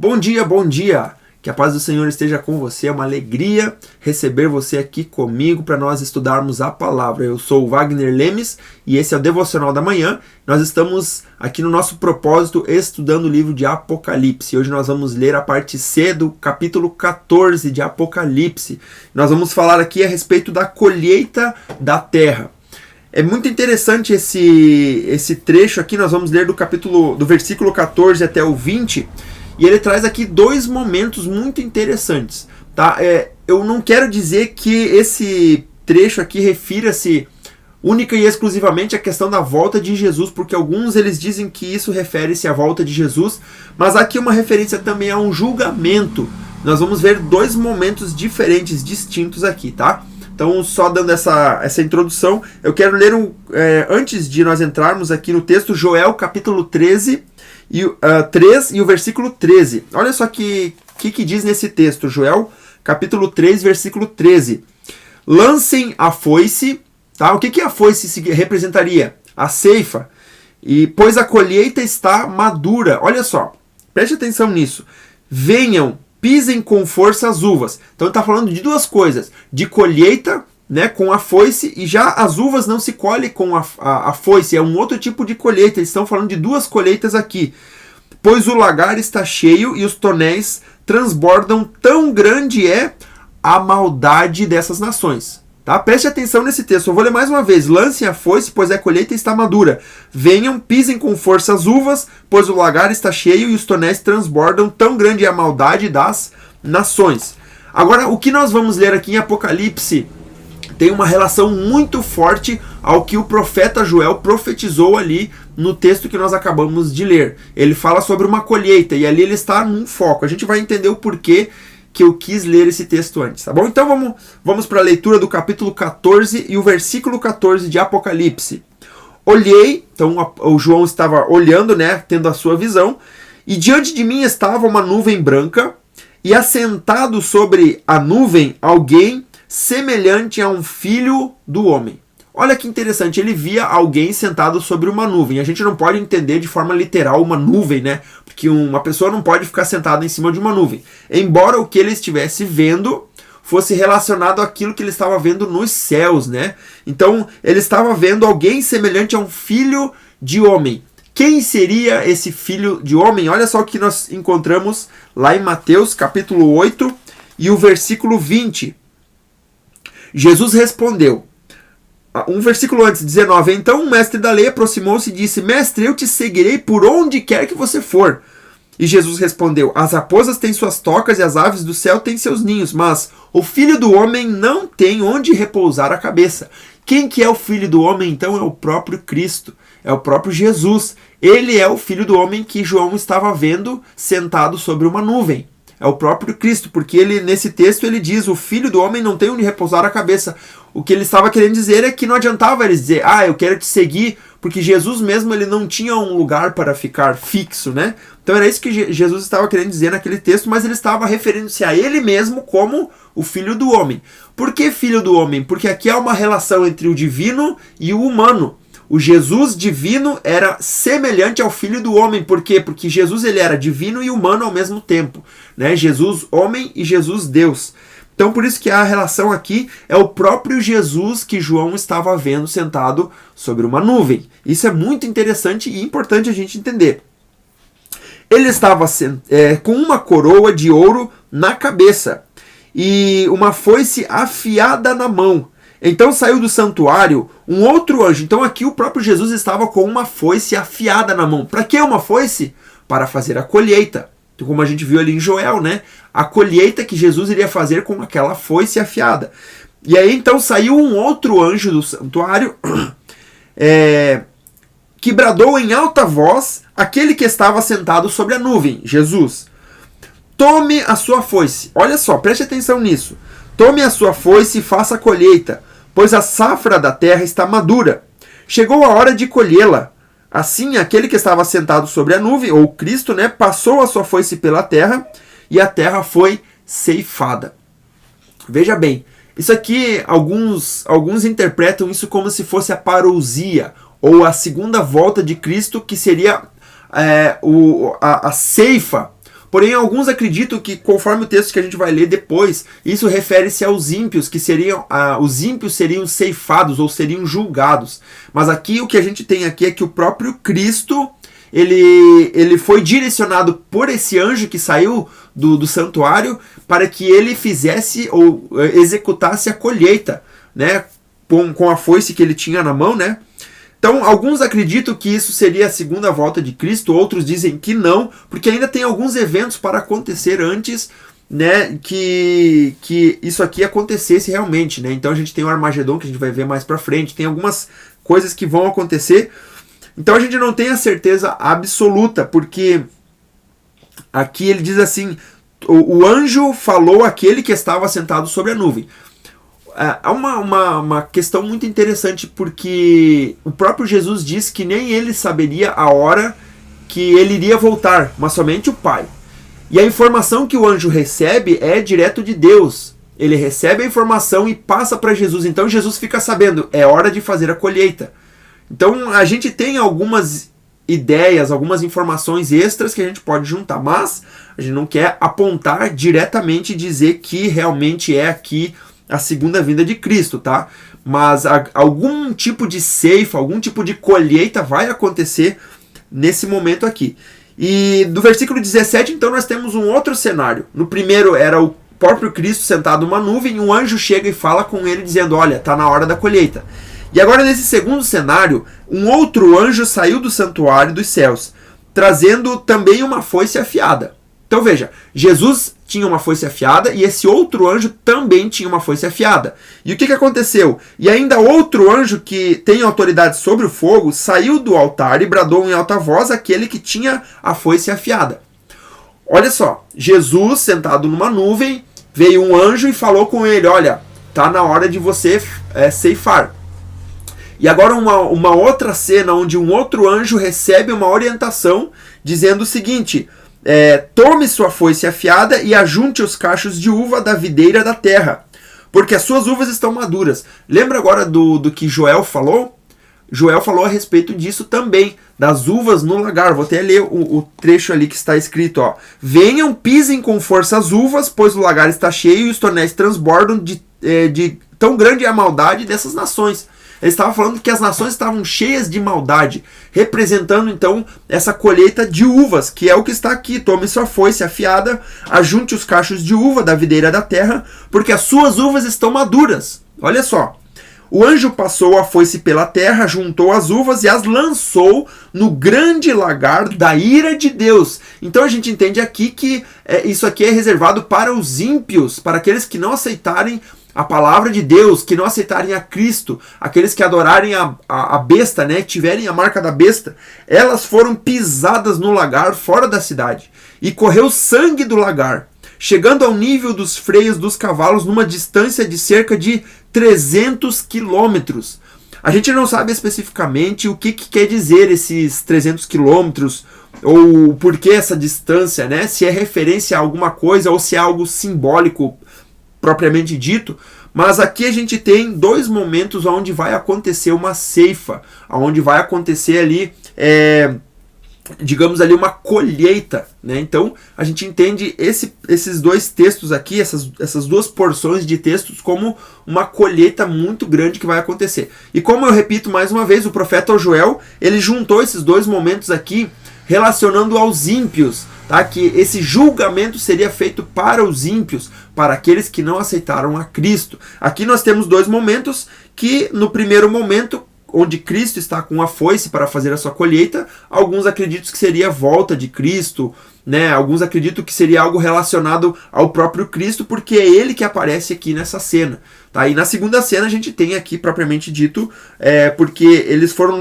Bom dia, bom dia! Que a paz do Senhor esteja com você, é uma alegria receber você aqui comigo para nós estudarmos a palavra. Eu sou o Wagner Lemes e esse é o Devocional da Manhã. Nós estamos aqui no nosso propósito estudando o livro de Apocalipse. Hoje nós vamos ler a parte C do capítulo 14 de Apocalipse. Nós vamos falar aqui a respeito da colheita da terra. É muito interessante esse trecho aqui, nós vamos ler do versículo 14 até o 20, e ele traz aqui dois momentos muito interessantes. Tá? Eu não quero dizer que esse trecho aqui refira-se única e exclusivamente à questão da volta de Jesus, porque alguns eles dizem que isso refere-se à volta de Jesus, mas aqui uma referência também a um julgamento. Nós vamos ver dois momentos diferentes, distintos aqui, tá? Então, só dando essa introdução, eu quero ler, antes de nós entrarmos aqui no texto, Joel capítulo 13, 3 e o versículo 13. Olha só o que diz nesse texto, Joel capítulo 3, versículo 13. Lancem a foice, tá? O que a foice representaria? A ceifa. Pois a colheita está madura. Olha só, preste atenção nisso. Venham, pisem com força as uvas. Então ele está falando de duas coisas. De colheita, né, com a foice, e já as uvas não se colhem com a foice. É um outro tipo de colheita. Eles estão falando de duas colheitas aqui. Pois o lagar está cheio e os tonéis transbordam, tão grande é a maldade dessas nações. Tá? Preste atenção nesse texto. Eu vou ler mais uma vez. Lancem a foice, pois a colheita está madura. Venham, pisem com força as uvas, pois o lagar está cheio e os tonéis transbordam, tão grande é a maldade das nações. Agora, o que nós vamos ler aqui em Apocalipse tem uma relação muito forte ao que o profeta Joel profetizou ali no texto que nós acabamos de ler. Ele fala sobre uma colheita e ali ele está num foco. A gente vai entender o porquê que eu quis ler esse texto antes, tá bom? Então vamos para a leitura do capítulo 14 e o versículo 14 de Apocalipse. Olhei, então o João estava olhando, né, tendo a sua visão, e diante de mim estava uma nuvem branca, e assentado sobre a nuvem alguém semelhante a um filho do homem. Olha que interessante, ele via alguém sentado sobre uma nuvem. A gente não pode entender de forma literal uma nuvem, né? Porque uma pessoa não pode ficar sentada em cima de uma nuvem. Embora o que ele estivesse vendo fosse relacionado àquilo que ele estava vendo nos céus, né? Então, ele estava vendo alguém semelhante a um filho de homem. Quem seria esse filho de homem? Olha só o que nós encontramos lá em Mateus capítulo 8 e o versículo 20. Jesus respondeu, um versículo antes, 19, então o mestre da lei aproximou-se e disse, mestre, eu te seguirei por onde quer que você for. E Jesus respondeu, as raposas têm suas tocas e as aves do céu têm seus ninhos, mas o filho do homem não tem onde repousar a cabeça. Quem que é o filho do homem, então? É o próprio Cristo, é o próprio Jesus. Ele é o filho do homem que João estava vendo sentado sobre uma nuvem. É o próprio Cristo, porque nesse texto ele diz, o filho do homem não tem onde repousar a cabeça. O que ele estava querendo dizer é que não adiantava eles dizer, eu quero te seguir, porque Jesus mesmo ele não tinha um lugar para ficar fixo, né? Então era isso que Jesus estava querendo dizer naquele texto, mas ele estava referindo-se a ele mesmo como o filho do homem. Por que filho do homem? Porque aqui há uma relação entre o divino e o humano. O Jesus divino era semelhante ao filho do homem. Por quê? Porque Jesus ele era divino e humano ao mesmo tempo, né? Jesus homem e Jesus Deus. Então por isso que a relação aqui é o próprio Jesus que João estava vendo sentado sobre uma nuvem. Isso é muito interessante e importante a gente entender. Ele estava com uma coroa de ouro na cabeça e uma foice afiada na mão. Então saiu do santuário um outro anjo. Então aqui o próprio Jesus estava com uma foice afiada na mão. Para que uma foice? Para fazer a colheita. Então, como a gente viu ali em Joel, né? A colheita que Jesus iria fazer com aquela foice afiada. E aí então saiu um outro anjo do santuário que bradou em alta voz aquele que estava sentado sobre a nuvem, Jesus. Tome a sua foice. Olha só, preste atenção nisso. Tome a sua foice e faça a colheita, pois a safra da terra está madura. Chegou a hora de colhê-la. Assim, aquele que estava sentado sobre a nuvem, ou Cristo, né, passou a sua foice pela terra, e a terra foi ceifada. Veja bem, isso aqui, alguns interpretam isso como se fosse a parousia, ou a segunda volta de Cristo, que seria a ceifa Porém, alguns acreditam que, conforme o texto que a gente vai ler depois, isso refere-se aos ímpios, que seriam os ímpios seriam ceifados ou seriam julgados. Mas aqui o que a gente tem aqui é que o próprio Cristo, ele foi direcionado por esse anjo que saiu do santuário para que ele fizesse ou executasse a colheita, né, com a foice que ele tinha na mão, né? Então, alguns acreditam que isso seria a segunda volta de Cristo, outros dizem que não, porque ainda tem alguns eventos para acontecer antes, né, que isso aqui acontecesse realmente, né? Então a gente tem o Armagedon, que a gente vai ver mais para frente, tem algumas coisas que vão acontecer. Então a gente não tem a certeza absoluta, porque aqui ele diz assim, o anjo falou àquele que estava sentado sobre a nuvem. Há uma questão muito interessante, porque o próprio Jesus diz que nem ele saberia a hora que ele iria voltar, mas somente o Pai. E a informação que o anjo recebe é direto de Deus. Ele recebe a informação e passa para Jesus. Então Jesus fica sabendo, é hora de fazer a colheita. Então a gente tem algumas ideias, algumas informações extras que a gente pode juntar, mas a gente não quer apontar diretamente e dizer que realmente é aqui a segunda vinda de Cristo, tá? Mas algum tipo de ceifa, algum tipo de colheita vai acontecer nesse momento aqui. E do versículo 17, então, nós temos um outro cenário. No primeiro era o próprio Cristo sentado numa nuvem, e um anjo chega e fala com ele dizendo, olha, tá na hora da colheita. E agora nesse segundo cenário, um outro anjo saiu do santuário dos céus, trazendo também uma foice afiada. Então veja, Jesus tinha uma foice afiada e esse outro anjo também tinha uma foice afiada. E o que aconteceu? E ainda outro anjo que tem autoridade sobre o fogo saiu do altar e bradou em alta voz àquele que tinha a foice afiada. Olha só, Jesus sentado numa nuvem, veio um anjo e falou com ele, olha, tá na hora de você ceifar. E agora uma outra cena onde um outro anjo recebe uma orientação dizendo o seguinte, tome sua foice afiada e ajunte os cachos de uva da videira da terra, porque as suas uvas estão maduras. Lembra agora do que Joel falou? Joel falou a respeito disso também, das uvas no lagar. Vou até ler o trecho ali que está escrito, ó. Venham, pisem com força as uvas, pois o lagar está cheio e os tonéis transbordam de tão grande é a maldade dessas nações. Ele estava falando que as nações estavam cheias de maldade, representando então essa colheita de uvas, que é o que está aqui. Tome sua foice afiada, ajunte os cachos de uva da videira da terra, porque as suas uvas estão maduras. Olha só. O anjo passou a foice pela terra, juntou as uvas e as lançou no grande lagar da ira de Deus. Então a gente entende aqui que isso aqui é reservado para os ímpios, para aqueles que não aceitarem a palavra de Deus, que não aceitarem a Cristo, aqueles que adorarem a besta, né, tiverem a marca da besta, elas foram pisadas no lagar fora da cidade, e correu sangue do lagar, chegando ao nível dos freios dos cavalos numa distância de cerca de 300 quilômetros. A gente não sabe especificamente o que quer dizer esses 300 quilômetros, ou por que essa distância, né, se é referência a alguma coisa ou se é algo simbólico propriamente dito, mas aqui a gente tem dois momentos onde vai acontecer uma ceifa, onde vai acontecer ali, digamos ali, uma colheita, né? Então a gente entende esses dois textos aqui, essas duas porções de textos como uma colheita muito grande que vai acontecer. E como eu repito mais uma vez, o profeta Joel, ele juntou esses dois momentos aqui, relacionando aos ímpios, tá? Que esse julgamento seria feito para os ímpios, para aqueles que não aceitaram a Cristo. Aqui nós temos dois momentos que, no primeiro momento, onde Cristo está com a foice para fazer a sua colheita, alguns acreditam que seria a volta de Cristo, né? Alguns acreditam que seria algo relacionado ao próprio Cristo, porque é ele que aparece aqui nessa cena. Tá? E na segunda cena a gente tem aqui, propriamente dito, porque eles foram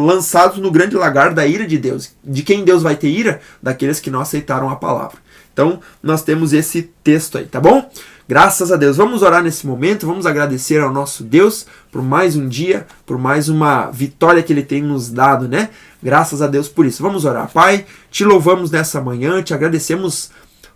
lançados no grande lagar da ira de Deus. De quem Deus vai ter ira? Daqueles que não aceitaram a palavra. Então, nós temos esse texto aí, tá bom? Graças a Deus. Vamos orar nesse momento, vamos agradecer ao nosso Deus por mais um dia, por mais uma vitória que Ele tem nos dado, né? Graças a Deus por isso. Vamos orar. Pai, te louvamos nessa manhã, te agradecemos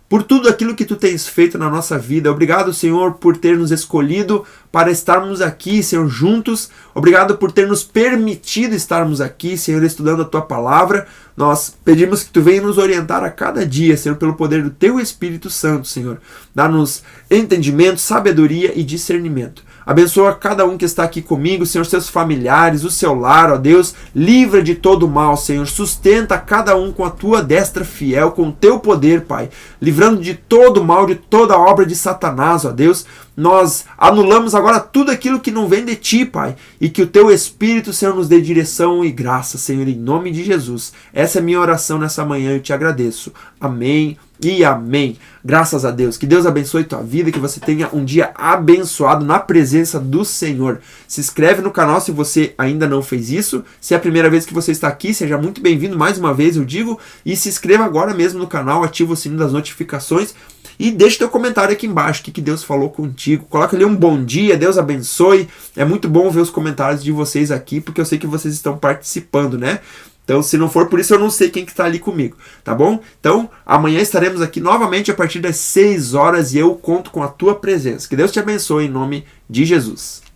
por tudo aquilo que tu tens feito na nossa vida. Obrigado, Senhor, por ter nos escolhido para estarmos aqui, Senhor, juntos. Obrigado por ter nos permitido estarmos aqui, Senhor, estudando a tua palavra. Nós pedimos que tu venha nos orientar a cada dia, Senhor, pelo poder do teu Espírito Santo, Senhor. Dá-nos entendimento, sabedoria e discernimento. Abençoa cada um que está aqui comigo, Senhor, seus familiares, o seu lar, ó Deus. Livra de todo mal, Senhor. Sustenta cada um com a tua destra fiel, com o teu poder, Pai. Livrando de todo mal, de toda obra de Satanás, ó Deus. Nós anulamos agora tudo aquilo que não vem de ti, Pai. E que o teu Espírito, Senhor, nos dê direção e graça, Senhor, em nome de Jesus. Essa é a minha oração nessa manhã, eu te agradeço. Amém e amém. Graças a Deus. Que Deus abençoe tua vida, que você tenha um dia abençoado na presença do Senhor. Se inscreve no canal se você ainda não fez isso. Se é a primeira vez que você está aqui, seja muito bem-vindo mais uma vez, eu digo. E se inscreva agora mesmo no canal, ativa o sininho das notificações. E deixa teu comentário aqui embaixo, o que Deus falou contigo. Coloca ali um bom dia, Deus abençoe. É muito bom ver os comentários de vocês aqui, porque eu sei que vocês estão participando, né? Então, se não for por isso, eu não sei quem que está ali comigo, tá bom? Então, amanhã estaremos aqui novamente a partir das 6 horas e eu conto com a tua presença. Que Deus te abençoe em nome de Jesus.